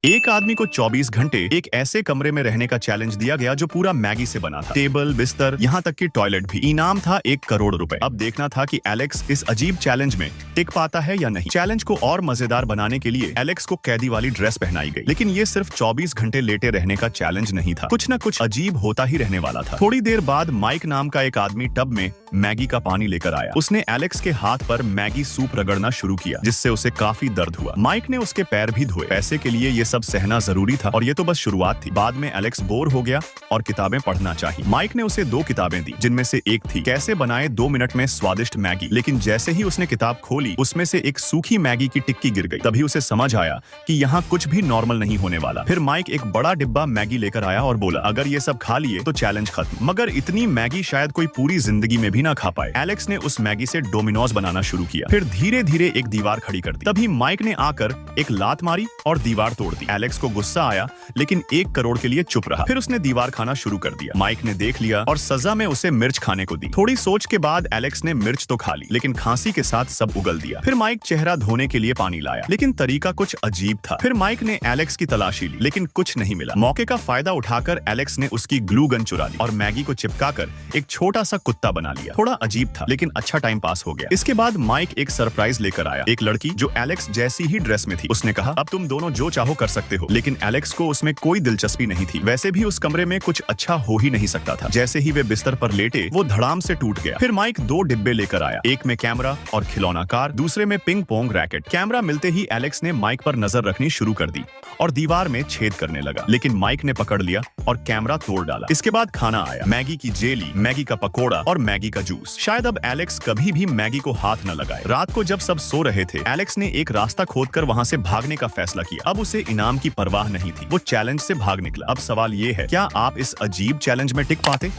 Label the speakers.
Speaker 1: एक आदमी को 24 घंटे एक ऐसे कमरे में रहने का चैलेंज दिया गया जो पूरा मैगी से बना था। टेबल, बिस्तर, यहाँ तक कि टॉयलेट भी। इनाम था 1 करोड़ रुपए। अब देखना था कि एलेक्स इस अजीब चैलेंज में टिक पाता है या नहीं। चैलेंज को और मजेदार बनाने के लिए एलेक्स को कैदी वाली ड्रेस पहनाई गई, लेकिन ये सिर्फ 24 घंटे लेटे रहने का चैलेंज नहीं था। कुछ न कुछ अजीब होता ही रहने वाला था। थोड़ी देर बाद माइक नाम का एक आदमी टब में मैगी का पानी लेकर आया। उसने एलेक्स के हाथ पर मैगी सूप रगड़ना शुरू किया, जिससे उसे काफी दर्द हुआ। माइक ने उसके पैर भी धोए। पैसे के लिए ये सब सहना जरूरी था, और ये तो बस शुरुआत थी। बाद में एलेक्स बोर हो गया और किताबें पढ़ना चाहिए। माइक ने उसे 2 किताबें दी, जिनमें से एक थी कैसे बनाए 2 मिनट में स्वादिष्ट मैगी। लेकिन जैसे ही उसने किताब खोली, उसमें से एक सूखी मैगी की टिक्की गिर गई। तभी उसे समझ आया कि यहाँ कुछ भी नॉर्मल नहीं होने वाला। फिर माइक एक बड़ा डिब्बा मैगी लेकर आया और बोला, अगर ये सब खा लिए तो चैलेंज खत्म। मगर इतनी मैगी शायद कोई पूरी जिंदगी में भी ना खा पाए। एलेक्स ने उस मैगी से डोमिनोज बनाना शुरू किया, फिर धीरे धीरे एक दीवार खड़ी कर दी। तभी माइक ने आकर एक लात मारी और दीवार तोड़ दी। एलेक्स को गुस्सा आया, लेकिन 1 करोड़ के लिए चुप रहा। फिर उसने दीवार खाना शुरू कर दिया। माइक ने देख लिया और सजा में उसे मिर्च खाने को दी। थोड़ी सोच के बाद एलेक्स ने मिर्च तो खा ली, लेकिन खांसी के साथ सब उगल दिया। फिर माइक चेहरा धोने के लिए पानी लाया, लेकिन तरीका कुछ अजीब था। फिर माइक ने एलेक्स की तलाशी ली, लेकिन कुछ नहीं मिला। मौके का फायदा उठाकर एलेक्स ने उसकी ग्लू गन चुरा ली और मैगी को चिपकाकर एक छोटा सा कुत्ता बना लिया। थोड़ा अजीब था, लेकिन अच्छा टाइम पास हो गया। इसके बाद माइक एक सरप्राइज लेकर आया। एक लड़की जो एलेक्स जैसी ही ड्रेस में थी। उसने कहा, अब तुम दोनों जो चाहो कर सकते हो। लेकिन एलेक्स को उसमें कोई दिलचस्पी नहीं थी। वैसे भी उस कमरे में कुछ अच्छा हो ही नहीं सकता था। जैसे ही वे बिस्तर पर लेटे, वो धड़ाम से टूट गया। फिर माइक 2 डिब्बे लेकर आया, एक में कैमरा और खिलौना कार, दूसरे में पिंग पोंग रैकेट। कैमरा मिलते ही एलेक्स ने माइक पर नजर रखनी शुरू कर दी और दीवार में छेद करने लगा, लेकिन माइक ने पकड़ लिया और कैमरा तोड़ डाला। इसके बाद खाना आया, मैगी की जेली, मैगी का पकोड़ा और मैगी का जूस। शायद अब एलेक्स कभी भी मैगी को हाथ न लगाए। रात को जब सब सो रहे थे, एलेक्स ने एक रास्ता खोदकर वहां से भागने का फैसला किया। अब उसे इनाम की परवाह नहीं थी। वो चैलेंज से भाग निकला। अब सवाल ये है, क्या आप इस अजीब चैलेंज में टिक पाते?